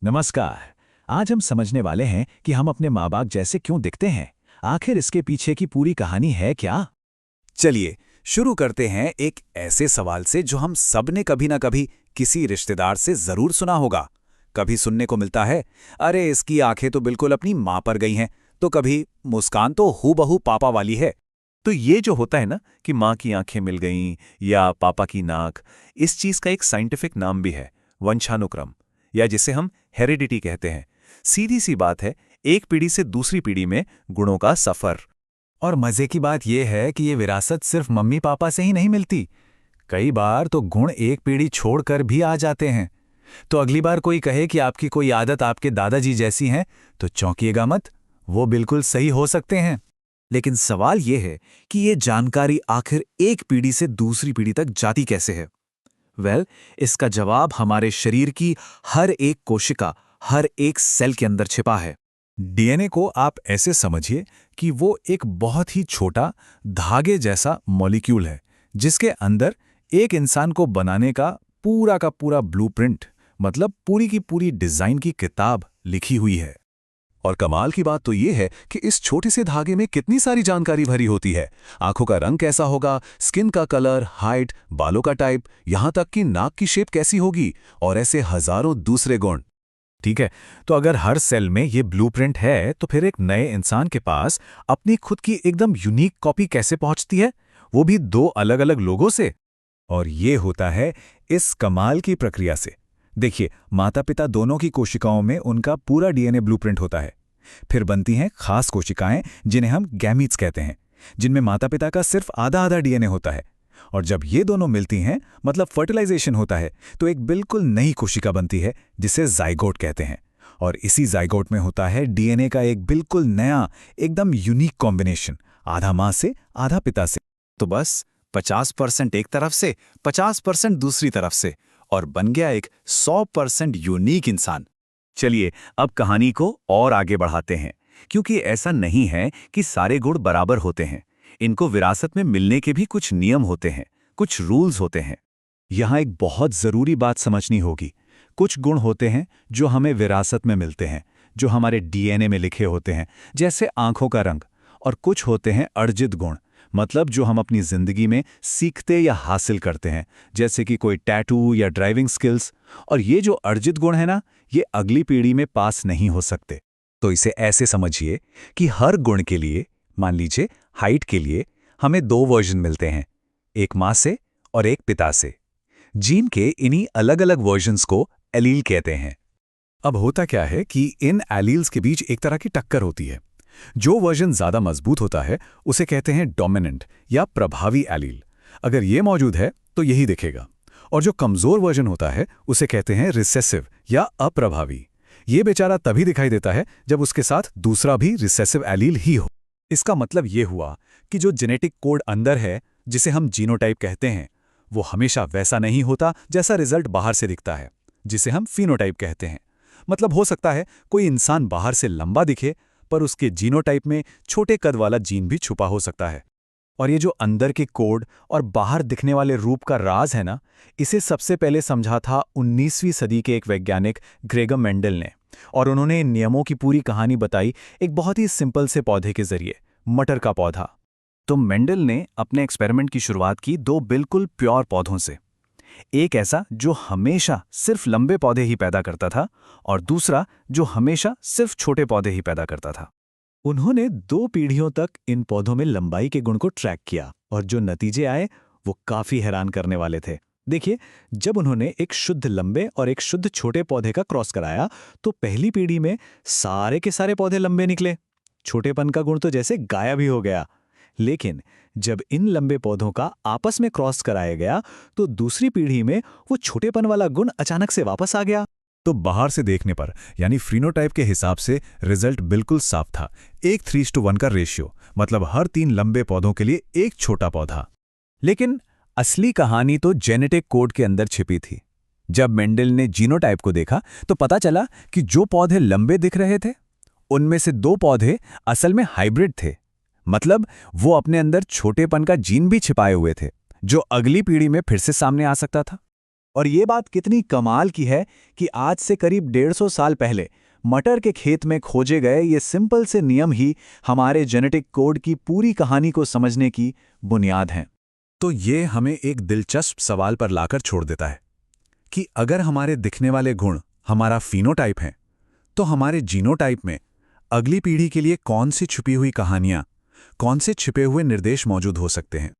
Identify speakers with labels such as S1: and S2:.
S1: नमस्कार। आज हम समझने वाले हैं कि हम अपने माँ बाप जैसे क्यों दिखते हैं। आखिर इसके पीछे की पूरी कहानी है क्या?
S2: चलिए शुरू करते हैं एक ऐसे सवाल से जो हम सब ने कभी ना कभी किसी रिश्तेदार से जरूर सुना होगा। कभी सुनने को मिलता है, अरे इसकी आंखें तो बिल्कुल अपनी माँ पर गई हैं, तो कभी मुस्कान तो हूबहू पापा वाली है।
S3: तो ये जो होता है ना कि माँ की आंखें मिल गईं या पापा की नाक, इस चीज का एक साइंटिफिक नाम भी है, वंशानुक्रम, या जिसे हम हेरिडिटी कहते हैं। सीधी सी बात है, एक पीढ़ी से दूसरी पीढ़ी में गुणों का सफर।
S1: और मजे की बात यह है कि ये विरासत सिर्फ मम्मी पापा से ही नहीं मिलती। कई बार तो गुण एक पीढ़ी छोड़कर भी आ जाते हैं। तो अगली बार कोई कहे कि आपकी कोई आदत आपके दादाजी जैसी है, तो चौंकिएगा मत, वो बिल्कुल सही हो सकते हैं।
S2: लेकिन सवाल यह है कि ये जानकारी आखिर एक पीढ़ी से दूसरी पीढ़ी तक जाती कैसे है? इसका जवाब हमारे शरीर की हर एक कोशिका, हर एक सेल के अंदर छिपा है।
S1: डीएनए को आप ऐसे समझिए कि वो एक बहुत ही छोटा धागे जैसा मॉलिक्यूल है, जिसके अंदर एक इंसान को बनाने का पूरा ब्लूप्रिंट, मतलब पूरी की पूरी डिजाइन की किताब लिखी हुई है।
S4: और कमाल की बात तो ये है कि इस छोटे से धागे में कितनी सारी जानकारी भरी होती है। आंखों का रंग कैसा होगा, स्किन का कलर, हाइट, बालों का टाइप, यहां तक कि नाक की शेप कैसी होगी, और ऐसे हजारों दूसरे गुण।
S1: ठीक है, तो अगर हर सेल में ये ब्लूप्रिंट है, तो फिर एक नए इंसान के पास अपनी खुद की एकदम यूनिक कॉपी कैसे पहुंचती है, वो भी दो अलग अलग लोगों से? और ये होता है इस कमाल की प्रक्रिया से। देखिए, माता पिता दोनों की कोशिकाओं में उनका पूरा डीएनए ब्लूप्रिंट होता है। फिर बनती हैं खास कोशिकाएं, जिन्हें हम गैमीट्स कहते हैं, जिनमें माता पिता का सिर्फ आधा आधा डीएनए होता है। और जब ये दोनों मिलती हैं, मतलब फर्टिलाइजेशन होता है, तो एक बिल्कुल नई कोशिका बनती है, जिसे जाइगोट कहते हैं। और इसी जाइगोट में होता है डीएनए का एक बिल्कुल नया, एकदम यूनिक कॉम्बिनेशन, आधा माँ से आधा पिता से।
S2: तो बस 50% एक तरफ से, 50% दूसरी तरफ से, और बन गया एक 100% यूनिक इंसान।
S3: चलिए अब कहानी को और आगे बढ़ाते हैं, क्योंकि ऐसा नहीं है कि सारे गुण बराबर होते हैं। इनको विरासत में मिलने के भी कुछ नियम होते हैं, कुछ रूल्स होते हैं।
S1: यहाँ एक बहुत जरूरी बात समझनी होगी। कुछ गुण होते हैं जो हमें विरासत में मिलते हैं, जो हमारे डीएनए में लिखे होते हैं, जैसे आंखों का रंग। और कुछ होते हैं अर्जित गुण, मतलब जो हम अपनी जिंदगी में सीखते या हासिल करते हैं, जैसे कि कोई टैटू या ड्राइविंग स्किल्स। और ये जो अर्जित गुण है ना, ये अगली पीढ़ी में पास नहीं हो सकते। तो इसे ऐसे समझिए कि हर गुण के लिए, मान लीजिए हाइट के लिए, हमें दो वर्जन मिलते हैं, एक माँ से और एक पिता से। जीन के इन्हीं अलग अलग वर्जन्स को एलील कहते हैं। अब होता क्या है कि इन एलील्स के बीच एक तरह की टक्कर होती है। जो वर्जन ज्यादा मजबूत होता है उसे कहते हैं डोमिनेंट या प्रभावी एलील। अगर ये मौजूद है तो यही दिखेगा। और जो कमजोर वर्जन होता है उसे कहते हैं रिसेसिव या अप्रभावी। ये बेचारा तभी दिखाई देता है जब उसके साथ दूसरा भी रिसेसिव एलील ही हो। इसका मतलब ये हुआ कि जो जेनेटिक कोड अंदर है, जिसे हम जीनोटाइप कहते हैं, वो हमेशा वैसा नहीं होता जैसा रिजल्ट बाहर से दिखता है, जिसे हम फिनोटाइप कहते हैं। मतलब हो सकता है कोई इंसान बाहर से लंबा दिखे, पर उसके जीनोटाइप में छोटे कद वाला जीन भी छुपा हो सकता है। और ये जो अंदर के कोड और बाहर दिखने वाले रूप का राज है ना, इसे सबसे पहले समझा था 19वीं सदी के एक वैज्ञानिक ग्रेगम मेंडल ने। और उन्होंने इन नियमों की पूरी कहानी बताई एक बहुत ही सिंपल से पौधे के जरिए, मटर का पौधा। तो मेंडल ने अपने एक्सपेरिमेंट की शुरुआत की दो बिल्कुल प्योर पौधों से। एक ऐसा जो हमेशा सिर्फ लंबे पौधे ही पैदा करता था, और दूसरा जो हमेशा सिर्फ छोटे पौधे ही पैदा करता था। उन्होंने 2 पीढ़ियों तक इन पौधों में लंबाई के गुण को ट्रैक किया, और जो नतीजे आए वो काफी हैरान करने वाले थे। देखिए, जब उन्होंने एक शुद्ध लंबे और एक शुद्ध छोटे पौधे का क्रॉस कराया, तो पहली पीढ़ी में सारे के सारे पौधे लंबे निकले। छोटेपन का गुण तो जैसे गायब ही हो गया। लेकिन जब इन लंबे पौधों का आपस में क्रॉस कराया गया, तो दूसरी पीढ़ी में वो छोटेपन वाला गुण अचानक से वापस आ गया। तो बाहर से देखने पर, यानी फिनोटाइप के हिसाब से, रिजल्ट बिल्कुल साफ था। 1:1 का रेशियो, मतलब हर 3 लंबे पौधों के लिए एक छोटा पौधा। लेकिन असली कहानी तो जेनेटिक कोड के अंदर छिपी थी। जब मेंडल ने जीनोटाइप को देखा, तो पता चला कि जो पौधे लंबे दिख रहे थे, उनमें से 2 पौधे असल में हाइब्रिड थे। मतलब वो अपने अंदर छोटेपन का जीन भी छिपाए हुए थे, जो अगली पीढ़ी में फिर से सामने आ सकता था। और ये बात कितनी कमाल की है कि आज से करीब 150 साल पहले मटर के खेत में खोजे गए ये सिंपल से नियम ही हमारे जेनेटिक कोड की पूरी कहानी को समझने की बुनियाद हैं।
S2: तो ये हमें एक दिलचस्प सवाल पर लाकर छोड़ देता है कि अगर हमारे दिखने वाले गुण हमारा फीनोटाइप हैं, तो हमारे जीनोटाइप में अगली पीढ़ी के लिए कौन सी छुपी हुई कहानियां, कौन से छिपे हुए निर्देश मौजूद हो सकते हैं।